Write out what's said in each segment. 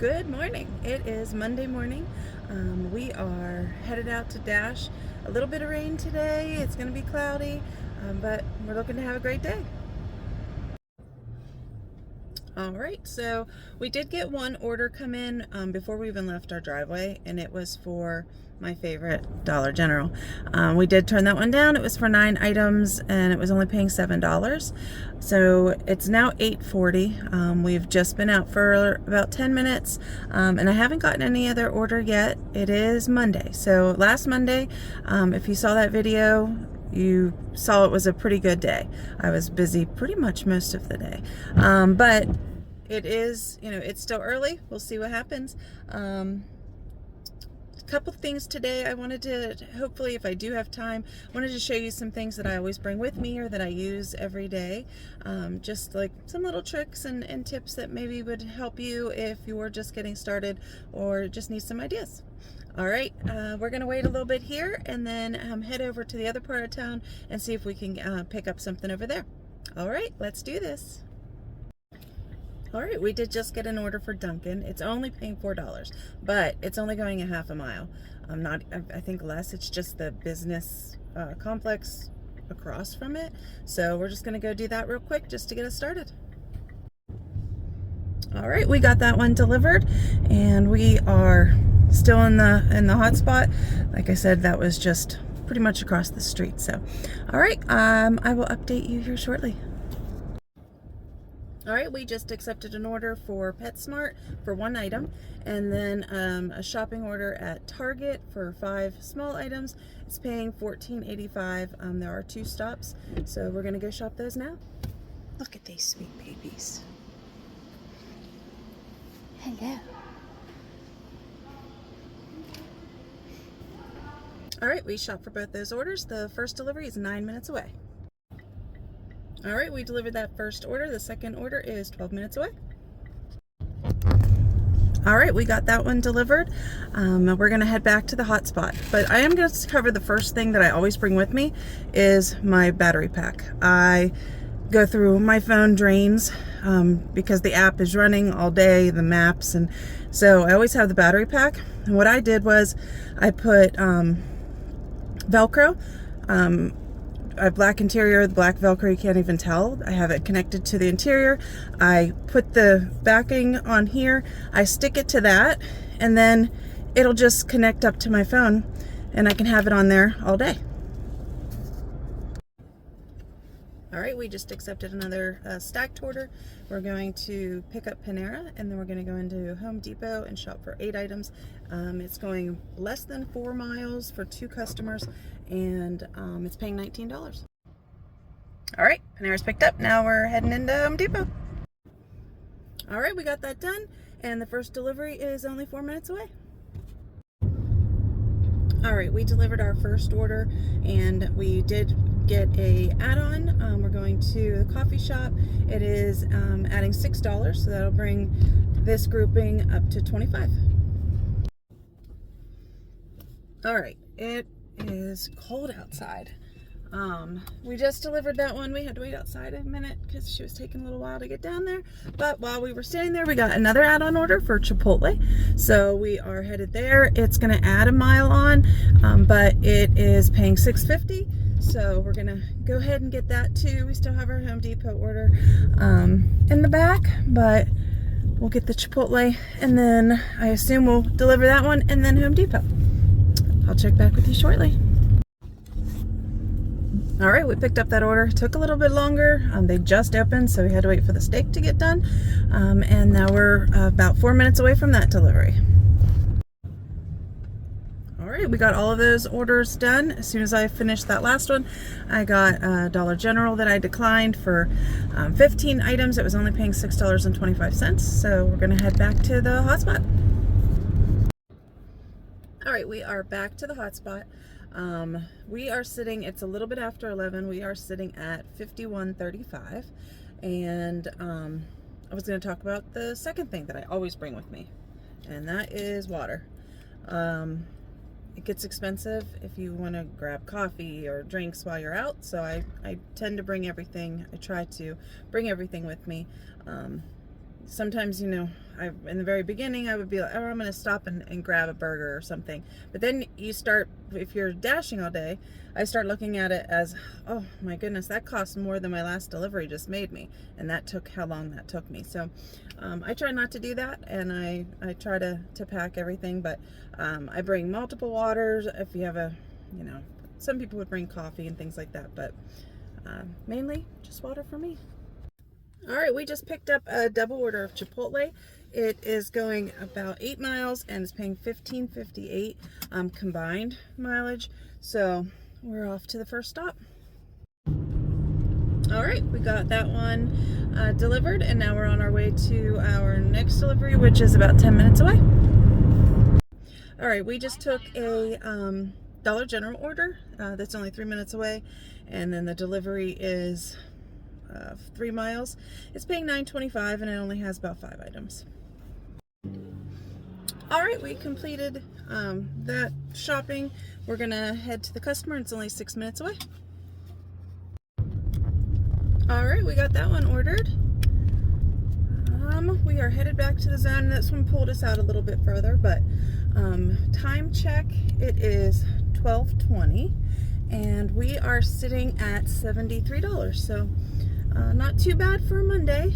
Good morning. It is Monday morning. We are headed out to Dash. A little bit of rain today. It's going to be cloudy, but we're looking to have a great day. All right, so we did get one order come in before we even left our driveway, and it was for my favorite Dollar General. We did turn that one down. It was for 9 items, and it was only paying $7. So it's now 8:40. We've just been out for about 10 minutes, and I haven't gotten any other order yet. It is Monday. So last Monday, if you saw that video, you saw it was a pretty good day. I was busy pretty much most of the day. But it is, it's still early. We'll see what happens. A couple things today I wanted to, hopefully if I do have time, wanted to show you some things that I always bring with me or that I use every day. Just like some little tricks and tips that maybe would help you if you're just getting started or just need some ideas. All right, we're gonna wait a little bit here and then head over to the other part of town and see if we can pick up something over there. All right, let's do this. All right, we did just get an order for Dunkin'. It's only paying $4, but it's only going a half a mile. I think less. It's just the business complex across from it. So we're just gonna go do that real quick just to get us started. All right, we got that one delivered, and we are still in the hot spot. Like I said, that was just pretty much across the street. So, all right, I will update you here shortly. All right, we just accepted an order for PetSmart for 1 item, and then a shopping order at Target for 5 small items. It's paying $14.85. There are 2 stops, so we're gonna go shop those now. Look at these sweet babies. Hello. All right, we shopped for both those orders. The first delivery is 9 minutes away. All right, we delivered that first order. The second order is 12 minutes away. All right, we got that one delivered. We're gonna head back to the hotspot, but I am gonna cover the first thing that I always bring with me is my battery pack. I go through my phone drains because the app is running all day, the maps, and so I always have the battery pack. And what I did was I put Velcro, a black interior, the black Velcro, you can't even tell. I have it connected to the interior. I put the backing on here, I stick it to that, and then it'll just connect up to my phone and I can have it on there all day. All right, we just accepted another stacked order. We're going to pick up Panera, and then we're going to go into Home Depot and shop for 8 items. It's going less than 4 miles for 2 customers, and it's paying $19. All right, Panera's picked up. Now we're heading into Home Depot. All right, we got that done, and the first delivery is only 4 minutes away. All right, we delivered our first order, and we did get a add-on. We're going to the coffee shop. It is adding $6, so that'll bring this grouping up to 25. All right, it is cold outside. We just delivered that one. We had to wait outside a minute because she was taking a little while to get down there. But while we were standing there, we got another add-on order for Chipotle. So we are headed there. It's gonna add a mile on, but it is paying $6.50. So we're gonna go ahead and get that too. We still have our Home Depot order in the back, but we'll get the Chipotle, and then I assume we'll deliver that one and then Home Depot. I'll check back with you shortly. All right, we picked up that order. It took a little bit longer. They just opened, so we had to wait for the steak to get done. And now we're about 4 minutes away from that delivery. All right, we got all of those orders done. As soon as I finished that last one, I got Dollar General that I declined for 15 items. It was only paying $6.25. So we're gonna head back to the hotspot. All right, we are back to the hotspot. We are sitting, it's a little bit after 11, we are sitting at 5135, and I was going to talk about the second thing that I always bring with me, and that is water. It gets expensive if you want to grab coffee or drinks while you're out, so I tend to bring everything. I try to bring everything with me. sometimes, you know, in the very beginning, I would be like, oh, I'm going to stop and grab a burger or something. But then you start, if you're dashing all day, I start looking at it as, oh my goodness, that cost more than my last delivery just made me. And that took how long that took me. So I try not to do that, and I try to pack everything. But I bring multiple waters. If you have a, you know, some people would bring coffee and things like that. But mainly just water for me. All right, we just picked up a double order of Chipotle. It is going about 8 miles and it's paying $15.58 combined mileage. So we're off to the first stop. All right, we got that one delivered, and now we're on our way to our next delivery, which is about 10 minutes away. All right, we just took a Dollar General order that's only 3 minutes away, and then the delivery is 3 miles. It's paying $9.25 and it only has about 5 items. All right, we completed that shopping. We're gonna head to the customer. It's only 6 minutes away. All right, we got that one ordered. We are headed back to the zone. This one pulled us out a little bit further, but time check, it is 12:20 and we are sitting at $73. So not too bad for a Monday.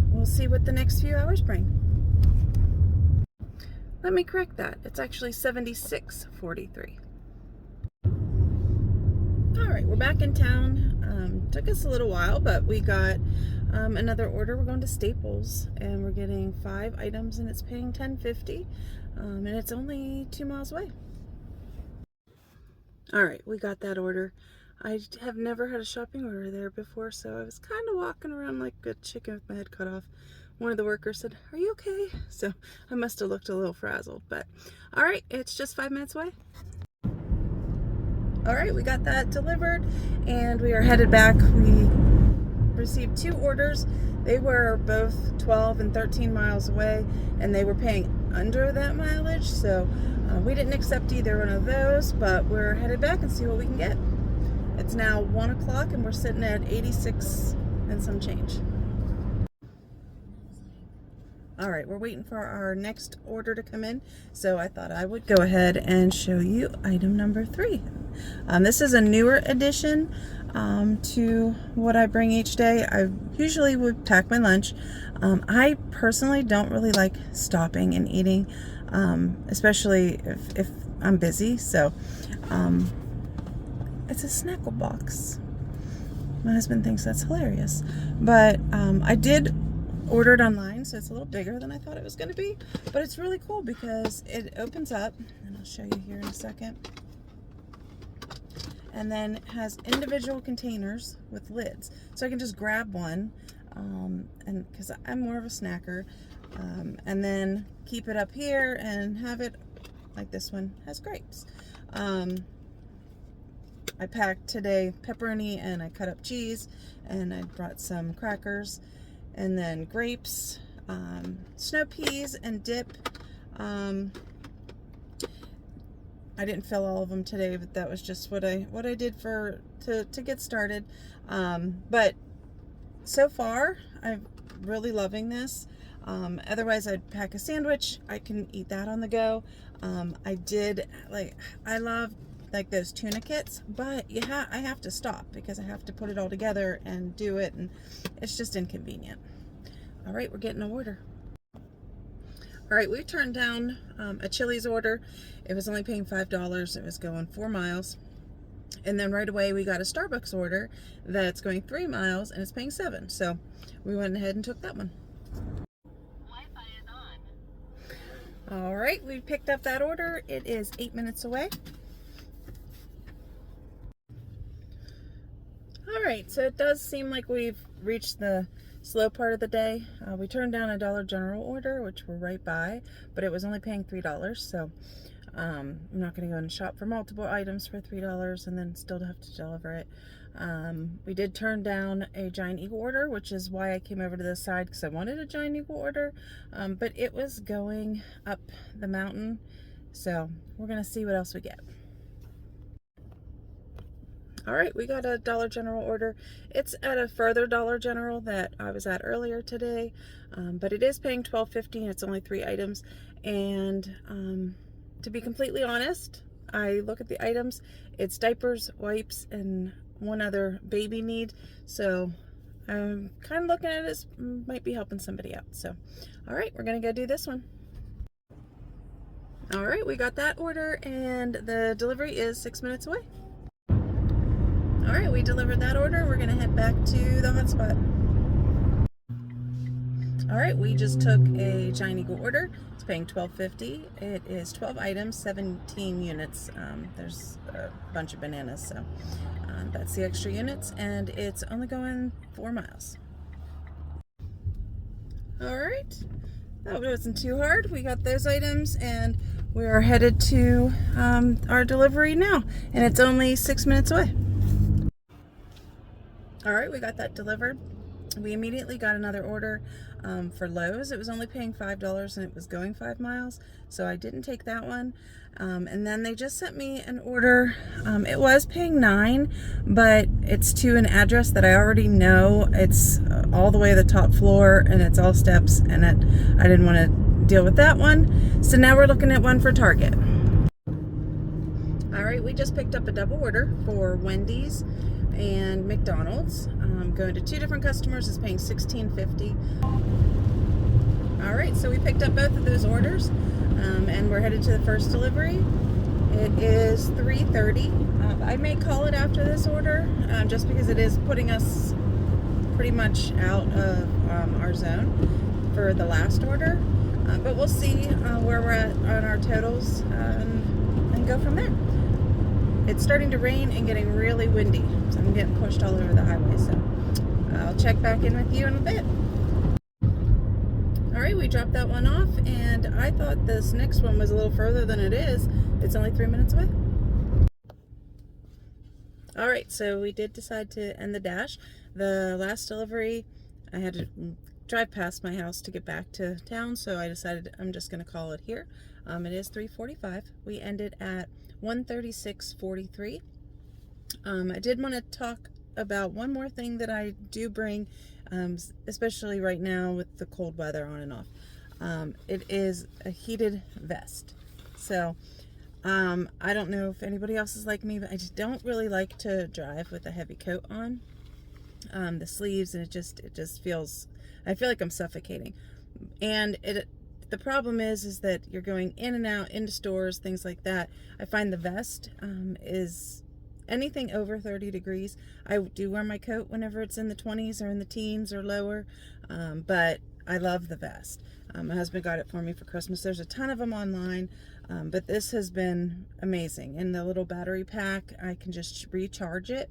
We'll see what the next few hours bring. Let me correct that. It's actually $76.43. All right, we're back in town. Took us a little while, but we got another order. We're going to Staples, and we're getting 5 items, and it's paying $10.50, and it's only 2 miles away. All right, we got that order. I have never had a shopping order there before, so I was kind of walking around like a chicken with my head cut off. One of the workers said, "Are you okay?" So I must have looked a little frazzled, but all right, it's just 5 minutes away. All right, we got that delivered and we are headed back. We received 2 orders. They were both 12 and 13 miles away, and they were paying under that mileage, so we didn't accept either one of those, but we're headed back and see what we can get. It's now 1 o'clock and we're sitting at 86 and some change. All right, we're waiting for our next order to come in, so I thought I would go ahead and show you item number 3. This is a newer addition to what I bring each day. I usually would pack my lunch. I personally don't really like stopping and eating, especially if I'm busy, so it's a Snackle box. My husband thinks that's hilarious, but I did order it online, so it's a little bigger than I thought it was going to be, but it's really cool because it opens up, and I'll show you here in a second, and then it has individual containers with lids, so I can just grab one, and because I'm more of a snacker, and then keep it up here and have it like this one has grapes. I packed today pepperoni, and I cut up cheese, and I brought some crackers, and then grapes, snow peas, and dip. I didn't fill all of them today, but that was just what I did to get started. But so far, I'm really loving this. Otherwise, I'd pack a sandwich. I can eat that on the go. I love like those tuna kits, but I have to stop because I have to put it all together and do it, and it's just inconvenient. All right, we're getting an order. All right, we turned down a Chili's order. It was only paying $5. It was going 4 miles. And then right away we got a Starbucks order that's going 3 miles and it's paying $7. So we went ahead and took that one. Wi-Fi is on. All right, we picked up that order. It is 8 minutes away. All right, so it does seem like we've reached the slow part of the day. We turned down a Dollar General order, which we're right by, but it was only paying $3, so I'm not going to go and shop for multiple items for $3 and then still have to deliver it. We did turn down a Giant Eagle order, which is why I came over to this side, because I wanted a Giant Eagle order, but it was going up the mountain, so we're going to see what else we get. All right, we got a Dollar General order. It's at a further Dollar General that I was at earlier today, but it is paying $12.50. It's only 3 items, and to be completely honest, I look at the items. It's diapers, wipes, and one other baby need. So I'm kind of looking at it as might be helping somebody out. So, all right, we're gonna go do this one. All right, we got that order, and the delivery is 6 minutes away. All right, we delivered that order. We're gonna head back to the hotspot. All right, we just took a Giant Eagle order. It's paying $12.50. It is 12 items, 17 units. There's a bunch of bananas, so that's the extra units, and it's only going 4 miles. All right, that wasn't too hard. We got those items, and we are headed to our delivery now, and it's only 6 minutes away. All right, we got that delivered. We immediately got another order for Lowe's. It was only paying $5 and it was going 5 miles, so I didn't take that one. And then they just sent me an order. It was paying $9, but it's to an address that I already know. It's all the way to the top floor, and it's all steps, and I didn't want to deal with that one. So now we're looking at one for Target. All right, we just picked up a double order for Wendy's and McDonald's. Going to 2 different customers. Is paying $16.50. All right, so we picked up both of those orders, and we're headed to the first delivery. It is 3:30. I may call it after this order, just because it is putting us pretty much out of our zone for the last order. But we'll see where we're at on our totals and go from there. It's starting to rain and getting really windy, so I'm getting pushed all over the highway. So I'll check back in with you in a bit. All right, we dropped that one off, and I thought this next one was a little further than it is. It's only 3 minutes away. All right, so we did decide to end the dash. The last delivery, I had to drive past my house to get back to town, so I decided I'm just going to call it here. It is 3:45. We ended at 136.43. I did want to talk about one more thing that I do bring, especially right now with the cold weather on and off. It is a heated vest. So I don't know if anybody else is like me, but I just don't really like to drive with a heavy coat on. The sleeves, and it just feels, I feel like I'm suffocating. And the problem is that you're going in and out into stores, things like that. I find the vest is anything over 30 degrees. I do wear my coat whenever it's in the 20s or in the teens or lower, but I love the vest. My husband got it for me for Christmas. There's a ton of them online, but this has been amazing. In the little battery pack, I can just recharge it,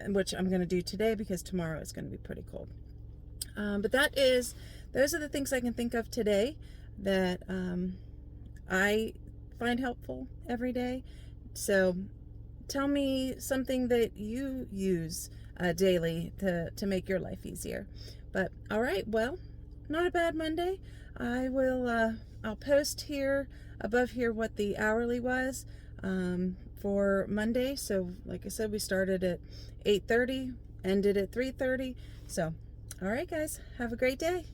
which I'm going to do today because tomorrow it's going to be pretty cold. But those are the things I can think of today that I find helpful every day. So tell me something that you use daily to make your life easier. But all right, well, not a bad Monday. I'll post here above here what the hourly was for Monday. So like I said, we started at 8:30, ended at 3:30. So all right, guys, have a great day.